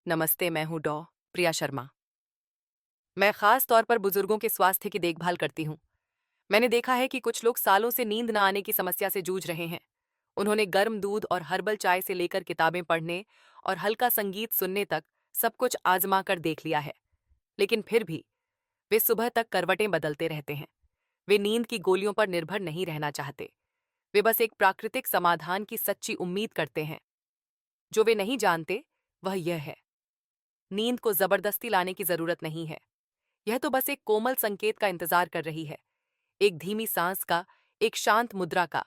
नमस्ते, मैं हूँ डॉ. प्रिया शर्मा। मैं खास तौर पर बुजुर्गों के स्वास्थ्य की देखभाल करती हूँ। मैंने देखा है कि कुछ लोग सालों से नींद न आने की समस्या से जूझ रहे हैं। उन्होंने गर्म दूध और हर्बल चाय से लेकर किताबें पढ़ने और हल्का संगीत सुनने तक सब कुछ आजमा कर देख लिया है, लेकिन फिर भी वे सुबह तक करवटें बदलते रहते हैं। वे नींद की गोलियों पर निर्भर नहीं रहना चाहते। वे बस एक प्राकृतिक समाधान की सच्ची उम्मीद करते हैं। जो वे नहीं जानते वह यह है, नींद को जबरदस्ती लाने की जरूरत नहीं है। यह तो बस एक कोमल संकेत का इंतजार कर रही है, एक धीमी सांस का, एक शांत मुद्रा का,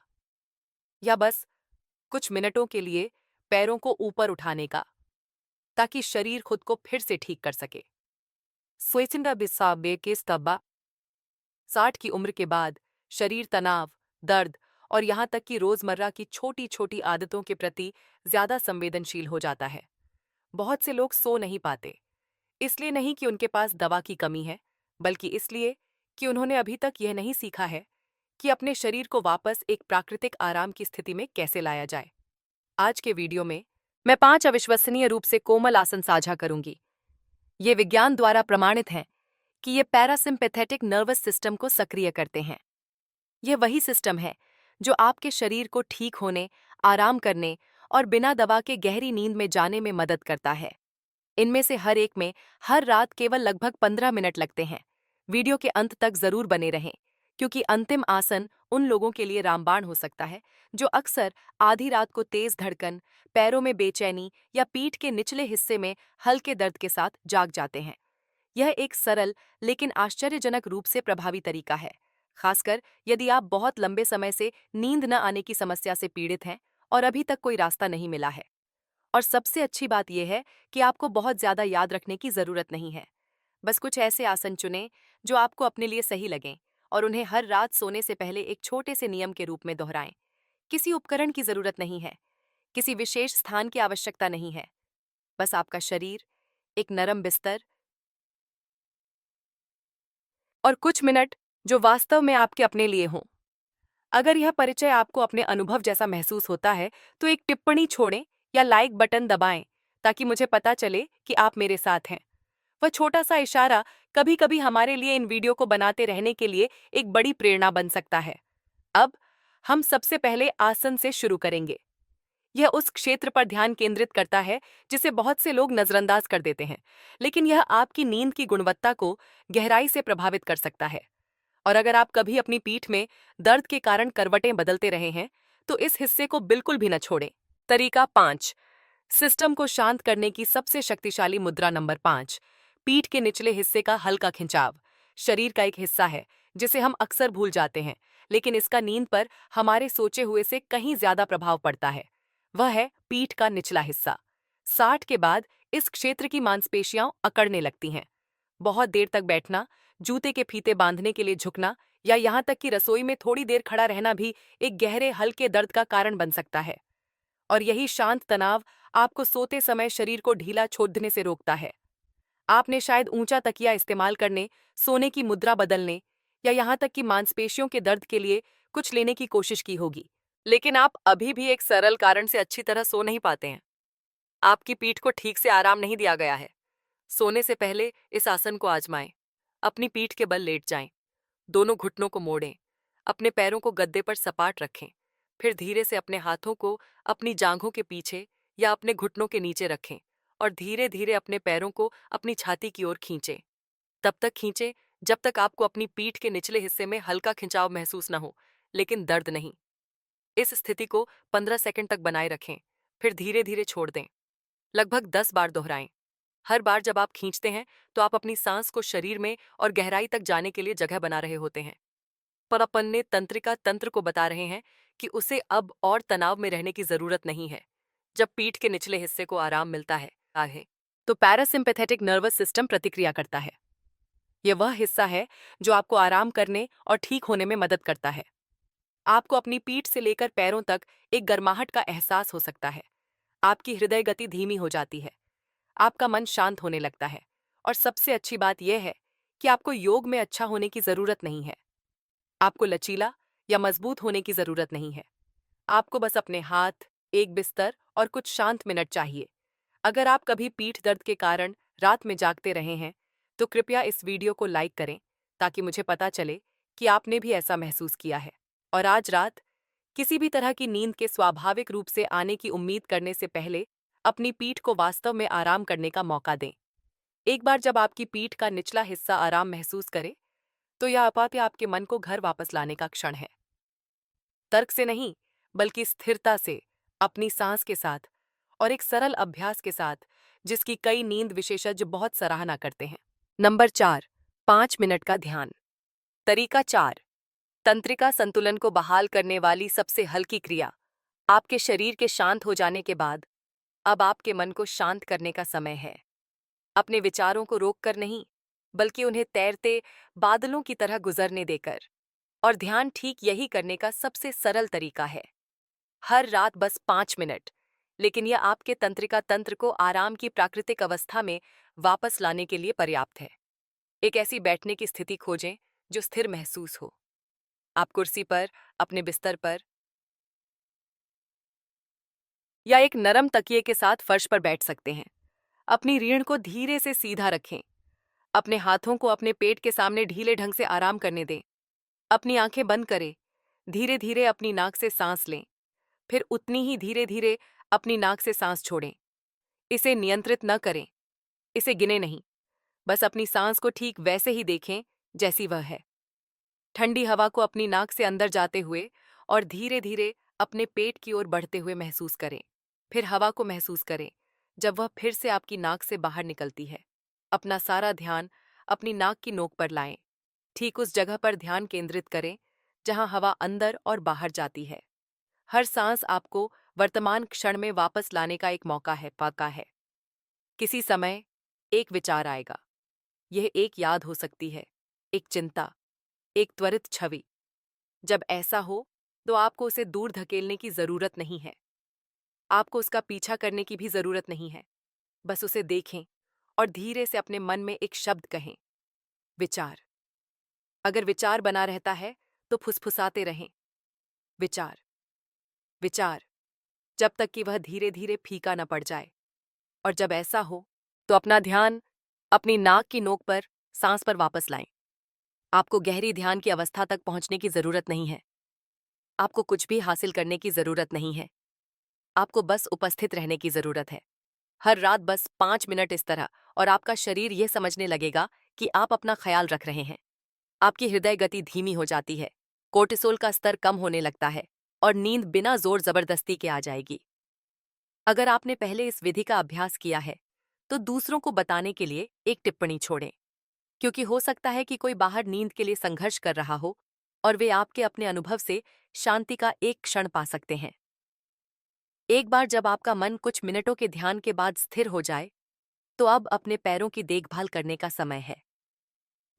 या बस कुछ मिनटों के लिए पैरों को ऊपर उठाने का, ताकि शरीर खुद को फिर से ठीक कर सके। स्वेचिंडा बिसाबे के स्तब्बा 60 की उम्र के बाद शरीर तनाव, दर्द और यहाँ तक कि रोजमर्रा की छोटी छोटी आदतों के प्रति ज्यादा संवेदनशील हो जाता है। बहुत से लोग सो नहीं पाते, इसलिए नहीं कि उनके पास दवा की कमी है, बल्कि इसलिए कि उन्होंने अभी तक यह नहीं सीखा है कि अपने शरीर को वापस एक प्राकृतिक आराम की स्थिति में कैसे लाया जाए। आज के वीडियो में मैं 5 अविश्वसनीय रूप से कोमल आसन साझा करूंगी। ये विज्ञान द्वारा प्रमाणित हैं कि ये पैरासिम्पैथेटिक नर्वस सिस्टम को सक्रिय करते हैं। यह वही सिस्टम है जो आपके शरीर को ठीक होने, आराम करने और बिना दवा के गहरी नींद में जाने में मदद करता है। इनमें से हर एक में हर रात केवल लगभग 15 मिनट लगते हैं। वीडियो के अंत तक जरूर बने रहें, क्योंकि अंतिम आसन उन लोगों के लिए रामबाण हो सकता है जो अक्सर आधी रात को तेज धड़कन, पैरों में बेचैनी या पीठ के निचले हिस्से में हल्के दर्द के साथ जाग जाते हैं। यह एक सरल लेकिन आश्चर्यजनक रूप से प्रभावी तरीका है, खासकर यदि आप बहुत लंबे समय से नींद न आने की समस्या से पीड़ित हैं और अभी तक कोई रास्ता नहीं मिला है। और सबसे अच्छी बात यह है कि आपको बहुत ज्यादा याद रखने की जरूरत नहीं है। बस कुछ ऐसे आसन चुनें जो आपको अपने लिए सही लगें और उन्हें हर रात सोने से पहले एक छोटे से नियम के रूप में दोहराएं। किसी उपकरण की जरूरत नहीं है, किसी विशेष स्थान की आवश्यकता नहीं है। बस आपका शरीर, एक नरम बिस्तर और कुछ मिनट जो वास्तव में आपके अपने लिए हों। अगर यह परिचय आपको अपने अनुभव जैसा महसूस होता है, तो एक टिप्पणी छोड़ें या लाइक बटन दबाएं, ताकि मुझे पता चले कि आप मेरे साथ हैं। वह छोटा सा इशारा कभी कभी हमारे लिए इन वीडियो को बनाते रहने के लिए एक बड़ी प्रेरणा बन सकता है। अब हम सबसे पहले आसन से शुरू करेंगे। यह उस क्षेत्र पर ध्यान केंद्रित करता है जिसे बहुत से लोग नजरअंदाज कर देते हैं, लेकिन यह आपकी नींद की गुणवत्ता को गहराई से प्रभावित कर सकता है। और अगर आप कभी अपनी पीठ में दर्द के कारण करवटें बदलते रहे हैं, तो इस हिस्से को बिल्कुल भी न छोड़ें। तरीका 5, सिस्टम को शांत करने की सबसे शक्तिशाली मुद्रा नंबर 5, पीठ के निचले हिस्से का हल्का खिंचाव। शरीर का एक हिस्सा है जिसे हम अक्सर भूल जाते हैं, लेकिन इसका नींद पर हमारे सोचे हुए से कहीं ज्यादा प्रभाव पड़ता है। वह है पीठ का निचला हिस्सा। 60 के बाद इस क्षेत्र की मांसपेशियां अकड़ने लगती हैं। बहुत देर तक बैठना, जूते के फीते बांधने के लिए झुकना या यहाँ तक कि रसोई में थोड़ी देर खड़ा रहना भी एक गहरे हल्के दर्द का कारण बन सकता है। और यही शांत तनाव आपको सोते समय शरीर को ढीला छोड़ने से रोकता है। आपने शायद ऊंचा तकिया इस्तेमाल करने, सोने की मुद्रा बदलने या यहाँ तक कि मांसपेशियों के दर्द के लिए कुछ लेने की कोशिश की होगी, लेकिन आप अभी भी एक सरल कारण से अच्छी तरह सो नहीं पाते हैं। आपकी पीठ को ठीक से आराम नहीं दिया गया है। सोने से पहले इस आसन को आजमाएं। अपनी पीठ के बल लेट जाएं, दोनों घुटनों को मोड़ें, अपने पैरों को गद्दे पर सपाट रखें। फिर धीरे से अपने हाथों को अपनी जांघों के पीछे या अपने घुटनों के नीचे रखें और धीरे धीरे अपने पैरों को अपनी छाती की ओर खींचें। तब तक खींचें जब तक आपको अपनी पीठ के निचले हिस्से में हल्का खिंचाव महसूस न हो, लेकिन दर्द नहीं। इस स्थिति को 15 सेकंड तक बनाए रखें, फिर धीरे धीरे छोड़ दें। लगभग 10 बार दोहराएं। हर बार जब आप खींचते हैं, तो आप अपनी सांस को शरीर में और गहराई तक जाने के लिए जगह बना रहे होते हैं। पर अपन ने तंत्रिका तंत्र को बता रहे हैं कि उसे अब और तनाव में रहने की जरूरत नहीं है। जब पीठ के निचले हिस्से को आराम मिलता है तो पैरासिम्पैथेटिक नर्वस सिस्टम प्रतिक्रिया करता है। यह वह हिस्सा है जो आपको आराम करने और ठीक होने में मदद करता है। आपको अपनी पीठ से लेकर पैरों तक एक गर्माहट का एहसास हो सकता है। आपकी हृदय गति धीमी हो जाती है, आपका मन शांत होने लगता है। और सबसे अच्छी बात यह है कि आपको योग में अच्छा होने की जरूरत नहीं है। आपको लचीला या मजबूत होने की जरूरत नहीं है। आपको बस अपने हाथ, एक बिस्तर और कुछ शांत मिनट चाहिए। अगर आप कभी पीठ दर्द के कारण रात में जागते रहे हैं, तो कृपया इस वीडियो को लाइक करें ताकि मुझे पता चले कि आपने भी ऐसा महसूस किया है। और आज रात किसी भी तरह की नींद के स्वाभाविक रूप से आने की उम्मीद करने से पहले अपनी पीठ को वास्तव में आराम करने का मौका दें। एक बार जब आपकी पीठ का निचला हिस्सा आराम महसूस करे, तो यह आपात आपके मन को घर वापस लाने का क्षण है। तर्क से नहीं, बल्कि स्थिरता से, अपनी सांस के साथ और एक सरल अभ्यास के साथ, जिसकी कई नींद विशेषज्ञ बहुत सराहना करते हैं। नंबर 4, 5 मिनट का ध्यान। तरीका 4, तंत्रिका संतुलन को बहाल करने वाली सबसे हल्की क्रिया। आपके शरीर के शांत हो जाने के बाद अब आपके मन को शांत करने का समय है। अपने विचारों को रोककर नहीं, बल्कि उन्हें तैरते बादलों की तरह गुजरने देकर। और ध्यान ठीक यही करने का सबसे सरल तरीका है। हर रात बस 5 मिनट, लेकिन यह आपके तंत्रिका तंत्र को आराम की प्राकृतिक अवस्था में वापस लाने के लिए पर्याप्त है। एक ऐसी बैठने की स्थिति खोजें जो स्थिर महसूस हो। आप कुर्सी पर, अपने बिस्तर पर या एक नरम तकिए के साथ फर्श पर बैठ सकते हैं। अपनी रीढ़ को धीरे से सीधा रखें। अपने हाथों को अपने पेट के सामने ढीले ढंग से आराम करने दें। अपनी आंखें बंद करें। धीरे धीरे अपनी नाक से सांस लें, फिर उतनी ही धीरे धीरे अपनी नाक से सांस छोड़ें। इसे नियंत्रित न करें, इसे गिने नहीं, बस अपनी सांस को ठीक वैसे ही देखें जैसी वह है। ठंडी हवा को अपनी नाक से अंदर जाते हुए और धीरे धीरे अपने पेट की ओर बढ़ते हुए महसूस करें। फिर हवा को महसूस करें जब वह फिर से आपकी नाक से बाहर निकलती है। अपना सारा ध्यान अपनी नाक की नोक पर लाएं। ठीक उस जगह पर ध्यान केंद्रित करें जहां हवा अंदर और बाहर जाती है। हर सांस आपको वर्तमान क्षण में वापस लाने का एक मौका है, पाका है। किसी समय एक विचार आएगा। यह एक याद हो सकती है, एक चिंता, एक त्वरित छवि। जब ऐसा हो, तो आपको उसे दूर धकेलने की जरूरत नहीं है। आपको उसका पीछा करने की भी जरूरत नहीं है। बस उसे देखें और धीरे से अपने मन में एक शब्द कहें, विचार। अगर विचार बना रहता है, तो फुसफुसाते रहें, विचार, विचार, जब तक कि वह धीरे धीरे फीका न पड़ जाए। और जब ऐसा हो, तो अपना ध्यान अपनी नाक की नोक पर सांस पर वापस लाएं। आपको गहरी ध्यान की अवस्था तक पहुंचने की जरूरत नहीं है। आपको कुछ भी हासिल करने की जरूरत नहीं है। आपको बस उपस्थित रहने की जरूरत है। हर रात बस 5 मिनट इस तरह, और आपका शरीर यह समझने लगेगा कि आप अपना ख्याल रख रहे हैं। आपकी हृदय गति धीमी हो जाती है, कोर्टिसोल का स्तर कम होने लगता है और नींद बिना जोर जबरदस्ती के आ जाएगी। अगर आपने पहले इस विधि का अभ्यास किया है, तो दूसरों को बताने के लिए एक टिप्पणी छोड़ें, क्योंकि हो सकता है कि कोई बाहर नींद के लिए संघर्ष कर रहा हो और वे आपके अपने अनुभव से शांति का एक क्षण पा सकते हैं। एक बार जब आपका मन कुछ मिनटों के ध्यान के बाद स्थिर हो जाए, तो अब अपने पैरों की देखभाल करने का समय है।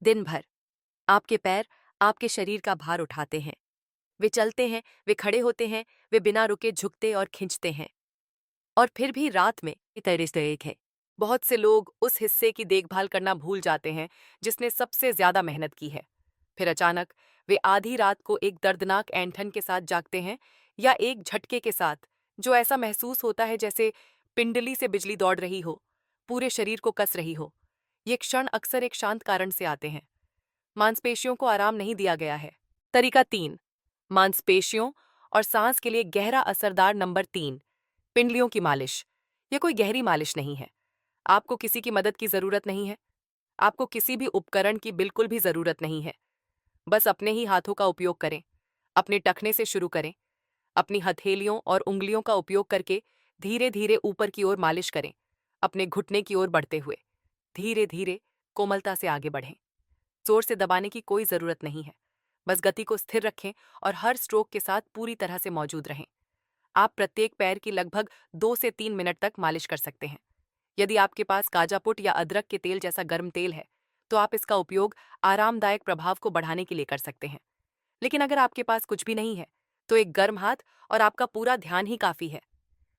दिन भर आपके पैर आपके शरीर का भार उठाते हैं। वे चलते हैं, वे खड़े होते हैं, वे बिना रुके झुकते और खींचते हैं। और फिर भी रात में एक है। बहुत से लोग उस हिस्से की देखभाल करना भूल जाते हैं जिसने सबसे ज्यादा मेहनत की है। फिर अचानक वे आधी रात को एक दर्दनाक ऐंठन के साथ जागते हैं, या एक झटके के साथ, जो ऐसा महसूस होता है जैसे पिंडली से बिजली दौड़ रही हो, पूरे शरीर को कस रही हो। ये क्षण अक्सर एक शांत कारण से आते हैं। मांसपेशियों को आराम नहीं दिया गया है। तरीका 3, मांसपेशियों और सांस के लिए गहरा असरदार। नंबर 3, पिंडलियों की मालिश। यह कोई गहरी मालिश नहीं है। आपको किसी की मदद की जरूरत नहीं है। आपको किसी भी उपकरण की बिल्कुल भी जरूरत नहीं है। बस अपने ही हाथों का उपयोग करें। अपने टखने से शुरू करें। अपनी हथेलियों और उंगलियों का उपयोग करके धीरे धीरे ऊपर की ओर मालिश करें, अपने घुटने की ओर बढ़ते हुए। धीरे धीरे कोमलता से आगे बढ़ें। जोर से दबाने की कोई जरूरत नहीं है। बस गति को स्थिर रखें और हर स्ट्रोक के साथ पूरी तरह से मौजूद रहें। आप प्रत्येक पैर की लगभग 2 से 3 मिनट तक मालिश कर सकते हैं। यदि आपके पास काजापुट या अदरक के तेल जैसा गर्म तेल है, तो आप इसका उपयोग आरामदायक प्रभाव को बढ़ाने के लिए कर सकते हैं। लेकिन अगर आपके पास कुछ भी नहीं है, तो एक गर्म हाथ और आपका पूरा ध्यान ही काफी है।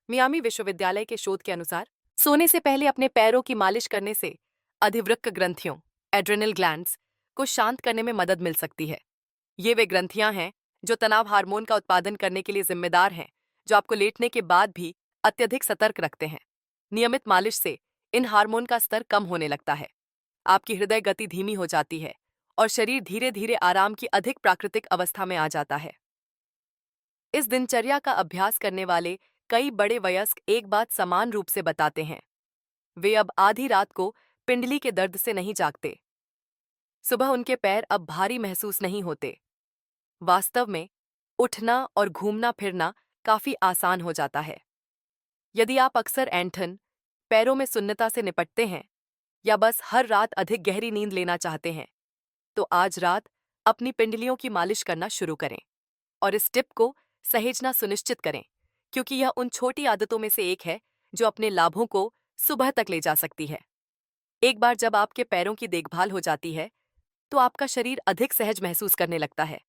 मियामी विश्वविद्यालय के शोध के अनुसार सोने से पहले अपने पैरों की मालिश करने से अधिवृक्क ग्रंथियों, एड्रेनल ग्लैंड्स, को शांत करने में मदद मिल सकती है। ये वे ग्रंथियां हैं जो तनाव हार्मोन का उत्पादन करने के लिए जिम्मेदार हैं, जो आपको लेटने के बाद भी अत्यधिक सतर्क रखते हैं। नियमित मालिश से इन हार्मोन का स्तर कम होने लगता है, आपकी हृदय गति धीमी हो जाती है और शरीर धीरे धीरे आराम की अधिक प्राकृतिक अवस्था में आ जाता है। इस दिनचर्या का अभ्यास करने वाले कई बड़े वयस्क एक बात समान रूप से बताते हैं, वे अब आधी रात को पिंडली के दर्द से नहीं जागते। सुबह उनके पैर अब भारी महसूस नहीं होते। वास्तव में उठना और घूमना फिरना काफी आसान हो जाता है। यदि आप अक्सर ऐंठन, पैरों में सुन्नता से निपटते हैं या बस हर रात अधिक गहरी नींद लेना चाहते हैं, तो आज रात अपनी पिंडलियों की मालिश करना शुरू करें और इस टिप को सहेजना सुनिश्चित करें, क्योंकि यह उन छोटी आदतों में से एक है जो अपने लाभों को सुबह तक ले जा सकती है। एक बार जब आपके पैरों की देखभाल हो जाती है, तो आपका शरीर अधिक सहज महसूस करने लगता है।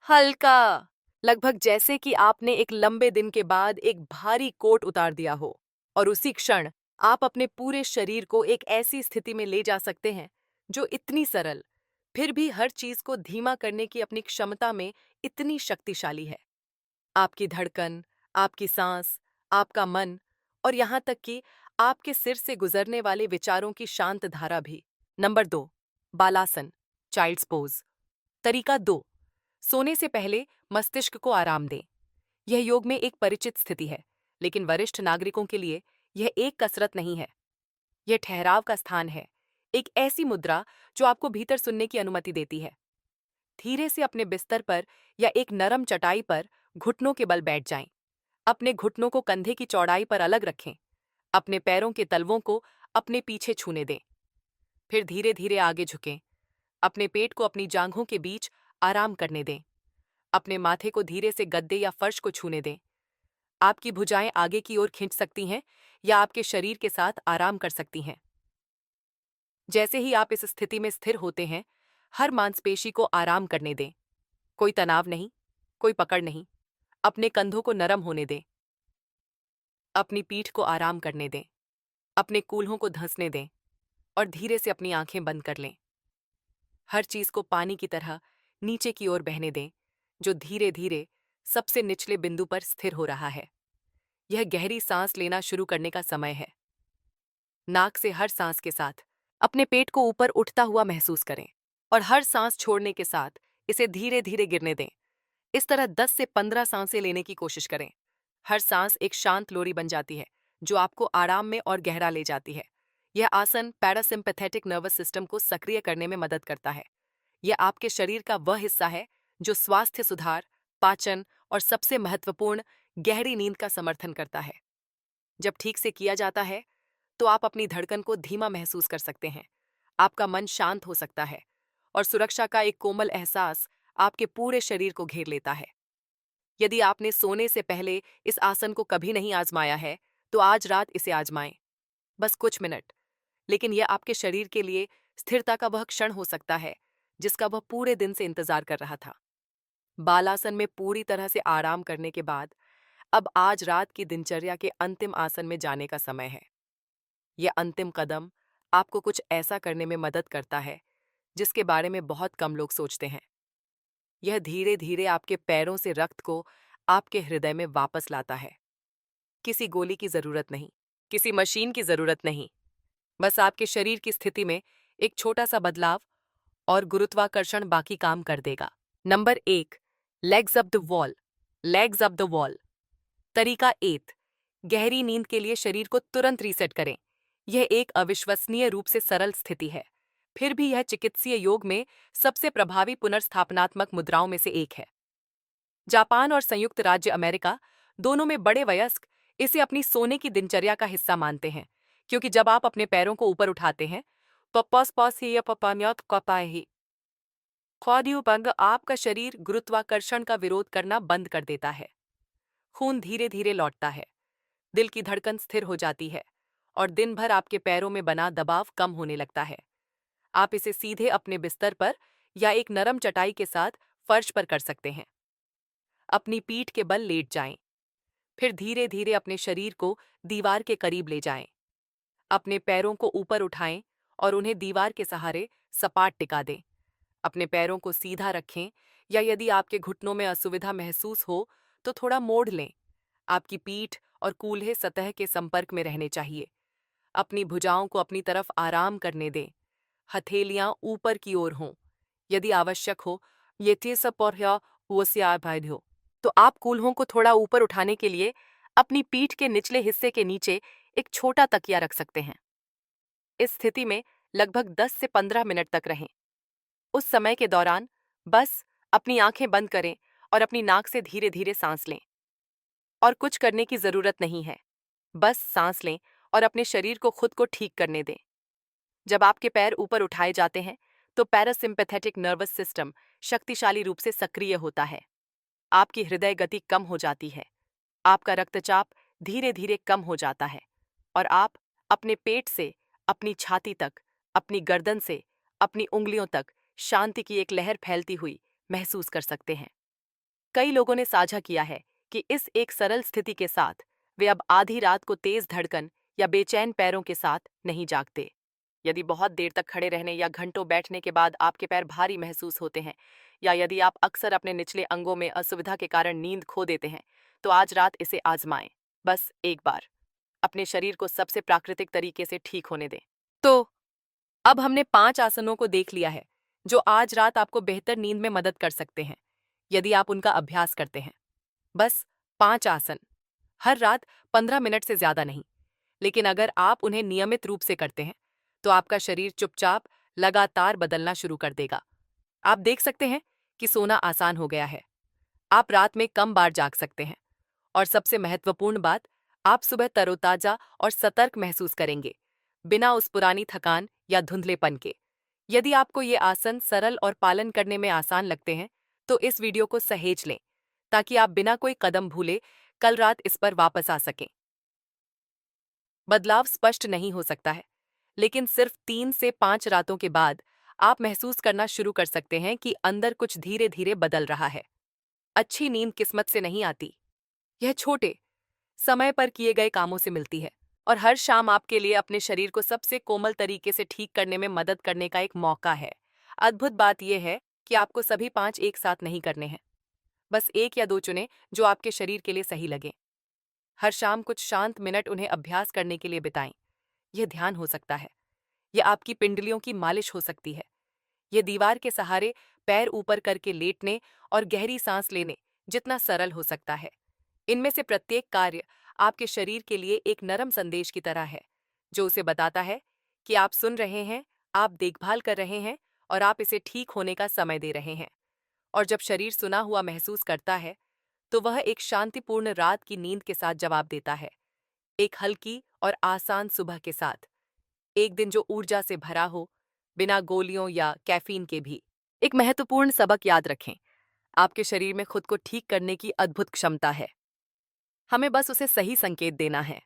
हल्का, लगभग जैसे कि आपने एक लंबे दिन के बाद एक भारी कोट उतार दिया हो, और उसी क्षण आप अपने पूरे शरीर को एक ऐसी स्थिति में ले जा सकते हैं जो इतनी सरल, फिर भी हर चीज को धीमा करने की अपनी क्षमता में इतनी शक्तिशाली है। आपकी धड़कन, आपकी सांस, आपका मन और यहाँ तक कि आपके सिर से गुजरने वाले विचारों की शांत धारा भी। नंबर 2, बालासन, चाइल्ड्स पोज। तरीका 2, सोने से पहले मस्तिष्क को आराम दें। यह योग में एक परिचित स्थिति है, लेकिन वरिष्ठ नागरिकों के लिए यह एक कसरत नहीं है। यह ठहराव का स्थान है, एक ऐसी मुद्रा जो आपको भीतर सुनने की अनुमति देती है। धीरे से अपने बिस्तर पर या एक नरम चटाई पर घुटनों के बल बैठ जाएं। अपने घुटनों को कंधे की चौड़ाई पर अलग रखें। अपने पैरों के तलवों को अपने पीछे छूने दें। फिर धीरे धीरे आगे झुकें। अपने पेट को अपनी जांघों के बीच आराम करने दें। अपने माथे को धीरे से गद्दे या फर्श को छूने दें। आपकी भुजाएं आगे की ओर खिंच सकती हैं या आपके शरीर के साथ आराम कर सकती हैं। जैसे ही आप इस स्थिति में स्थिर होते हैं, हर मांसपेशी को आराम करने दें। कोई तनाव नहीं, कोई पकड़ नहीं। अपने कंधों को नरम होने दें। अपनी पीठ को आराम करने दें। अपने कूल्हों को धंसने दें और धीरे से अपनी आंखें बंद कर लें। हर चीज को पानी की तरह नीचे की ओर बहने दें, जो धीरे धीरे सबसे निचले बिंदु पर स्थिर हो रहा है। यह गहरी सांस लेना शुरू करने का समय है। नाक से हर सांस के साथ अपने पेट को ऊपर उठता हुआ महसूस करें और हर सांस छोड़ने के साथ इसे धीरे धीरे गिरने दें। इस तरह 10 से 15 सांसें लेने की कोशिश करें। हर सांस एक शांत लोरी बन जाती है जो आपको आराम में और गहरा ले जाती है। यह आसन पैरासिम्पैथेटिक नर्वस सिस्टम को सक्रिय करने में मदद करता है। यह आपके शरीर का वह हिस्सा है जो स्वास्थ्य सुधार, पाचन और सबसे महत्वपूर्ण गहरी नींद का समर्थन करता है। जब ठीक से किया जाता है, तो आप अपनी धड़कन को धीमा महसूस कर सकते हैं। आपका मन शांत हो सकता है और सुरक्षा का एक कोमल एहसास आपके पूरे शरीर को घेर लेता है। यदि आपने सोने से पहले इस आसन को कभी नहीं आजमाया है, तो आज रात इसे आजमाएं। बस कुछ मिनट, लेकिन यह आपके शरीर के लिए स्थिरता का वह क्षण हो सकता है जिसका वह पूरे दिन से इंतजार कर रहा था। बालासन में पूरी तरह से आराम करने के बाद अब आज रात की दिनचर्या के अंतिम आसन में जाने का समय है। यह अंतिम कदम आपको कुछ ऐसा करने में मदद करता है जिसके बारे में बहुत कम लोग सोचते हैं। यह धीरे धीरे आपके पैरों से रक्त को आपके हृदय में वापस लाता है। किसी गोली की जरूरत नहीं, किसी मशीन की जरूरत नहीं, बस आपके शरीर की स्थिति में एक छोटा सा बदलाव और गुरुत्वाकर्षण बाकी काम कर देगा। Number 1, legs up the wall. Legs up the wall. तरीका 8, गहरी नींद के लिए शरीर को तुरंत रीसेट करें। यह एक अविश्वसनीय रूप से सरल स्थिति है, फिर भी यह चिकित्सीय योग में सबसे प्रभावी पुनर्स्थापनात्मक मुद्राओं में से एक है। जापान और संयुक्त राज्य अमेरिका दोनों में बड़े वयस्क इसे अपनी सोने की दिनचर्या का हिस्सा मानते हैं, क्योंकि जब आप अपने पैरों को ऊपर उठाते हैं, आपका शरीर गुरुत्वाकर्षण का विरोध करना बंद कर देता है। खून धीरे धीरे लौटता है, दिल की धड़कन स्थिर हो जाती है और दिन भर आपके पैरों में बना दबाव कम होने लगता है। आप इसे सीधे अपने बिस्तर पर या एक नरम चटाई के साथ फर्श पर कर सकते हैं। अपनी पीठ के बल लेट जाएं, फिर धीरे धीरे अपने शरीर को दीवार के करीब ले जाएं। अपने पैरों को ऊपर उठाएं और उन्हें दीवार के सहारे सपाट टिका दें। अपने पैरों को सीधा रखें या यदि आपके घुटनों में असुविधा महसूस हो तो थोड़ा मोड़ लें। आपकी पीठ और कूल्हे सतह के संपर्क में रहने चाहिए। अपनी भुजाओं को अपनी तरफ आराम करने दें। हथेलियां ऊपर की ओर हों। यदि आवश्यक हो, हो तो आप कूल्हों को थोड़ा ऊपर उठाने के लिए अपनी पीठ के निचले हिस्से के नीचे एक छोटा तकिया रख सकते हैं। इस स्थिति में लगभग 10 से 15 मिनट तक रहें। उस समय के दौरान बस अपनी आंखें बंद करें और अपनी नाक से धीरे धीरे सांस लें। और कुछ करने की जरूरत नहीं है, बस सांस लें और अपने शरीर को खुद को ठीक करने दें। जब आपके पैर ऊपर उठाए जाते हैं तो पैरासिम्पैथेटिक नर्वस सिस्टम शक्तिशाली रूप से सक्रिय होता है। आपकी हृदय गति कम हो जाती है, आपका रक्तचाप धीरे धीरे कम हो जाता है और आप अपने पेट से अपनी छाती तक, अपनी गर्दन से अपनी उंगलियों तक शांति की एक लहर फैलती हुई महसूस कर सकते हैं। कई लोगों ने साझा किया है कि इस एक सरल स्थिति के साथ वे अब आधी रात को तेज धड़कन या बेचैन पैरों के साथ नहीं जागते। यदि बहुत देर तक खड़े रहने या घंटों बैठने के बाद आपके पैर भारी महसूस होते हैं, या यदि आप अक्सर अपने निचले अंगों में असुविधा के कारण नींद खो देते हैं, तो आज रात इसे आजमाएं। बस एक बार अपने शरीर को सबसे प्राकृतिक तरीके से ठीक होने दें। तो अब हमने 5 आसनों को देख लिया है जो आज रात आपको बेहतर नींद में मदद कर सकते हैं, यदि आप उनका अभ्यास करते हैं। बस 5 आसन, हर रात 15 मिनट से ज्यादा नहीं। लेकिन अगर आप उन्हें नियमित रूप से करते हैं तो आपका शरीर चुपचाप लगातार बदलना शुरू कर देगा। आप देख सकते हैं कि सोना आसान हो गया है। आप रात में कम बार जाग सकते हैं और सबसे महत्वपूर्ण बात, आप सुबह तरोताजा और सतर्क महसूस करेंगे, बिना उस पुरानी थकान या धुंधलेपन के। यदि आपको ये आसन सरल और पालन करने में आसान लगते हैं तो इस वीडियो को सहेज लें ताकि आप बिना कोई कदम भूले कल रात इस पर वापस आ सकें। बदलाव स्पष्ट नहीं हो सकता है, लेकिन सिर्फ 3 से 5 रातों के बाद आप महसूस करना शुरू कर सकते हैं कि अंदर कुछ धीरे धीरे बदल रहा है। अच्छी नींद किस्मत से नहीं आती, यह छोटे समय पर किए गए कामों से मिलती है और हर शाम आपके लिए अपने शरीर को सबसे कोमल तरीके से ठीक करने में मदद करने का एक मौका है। अद्भुत बात यह है कि आपको सभी 5 एक साथ नहीं करने हैं। बस 1 या 2 चुनें जो आपके शरीर के लिए सही लगें। हर शाम कुछ शांत मिनट उन्हें अभ्यास करने के लिए बिताएं। यह ध्यान हो सकता है, यह आपकी पिंडलियों की मालिश हो सकती है, यह दीवार के सहारे पैर ऊपर करके लेटने और गहरी सांस लेने जितना सरल हो सकता है। इनमें से प्रत्येक कार्य आपके शरीर के लिए एक नरम संदेश की तरह है, जो उसे बताता है कि आप सुन रहे हैं, आप देखभाल कर रहे हैं और आप इसे ठीक होने का समय दे रहे हैं। और जब शरीर सुना हुआ महसूस करता है तो वह एक शांतिपूर्ण रात की नींद के साथ जवाब देता है, एक हल्की और आसान सुबह के साथ, एक दिन जो ऊर्जा से भरा हो, बिना गोलियों या कैफीन के भी। एक महत्वपूर्ण सबक याद रखें, आपके शरीर में खुद को ठीक करने की अद्भुत क्षमता है। हमें बस उसे सही संकेत देना है।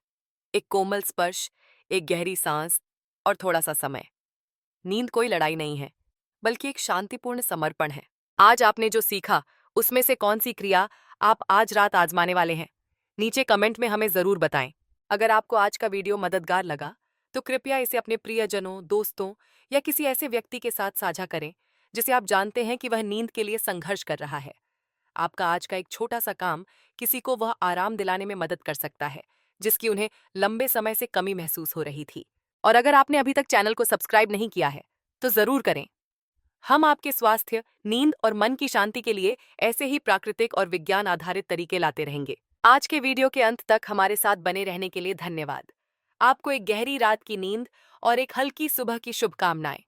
एक कोमल स्पर्श, एक गहरी सांस और थोड़ा सा समय। नींद कोई लड़ाई नहीं है, बल्कि एक शांतिपूर्ण समर्पण है। आज आपने जो सीखा उसमें से कौन सी क्रिया आप आज रात आजमाने वाले हैं? नीचे कमेंट में हमें जरूर बताएं। अगर आपको आज का वीडियो मददगार लगा तो कृपया इसे अपने प्रियजनों, दोस्तों या किसी ऐसे व्यक्ति के साथ साझा करें जिसे आप जानते हैं कि वह नींद के लिए संघर्ष कर रहा है। आपका आज का एक छोटा सा काम किसी को वह आराम दिलाने में मदद कर सकता है जिसकी उन्हें लंबे समय से कमी महसूस हो रही थी। और अगर आपने अभी तक चैनल को सब्सक्राइब नहीं किया है तो जरूर करें। हम आपके स्वास्थ्य, नींद और मन की शांति के लिए ऐसे ही प्राकृतिक और विज्ञान आधारित तरीके लाते रहेंगे। आज के वीडियो के अंत तक हमारे साथ बने रहने के लिए धन्यवाद। आपको एक गहरी रात की नींद और एक हल्की सुबह की शुभकामनाएं।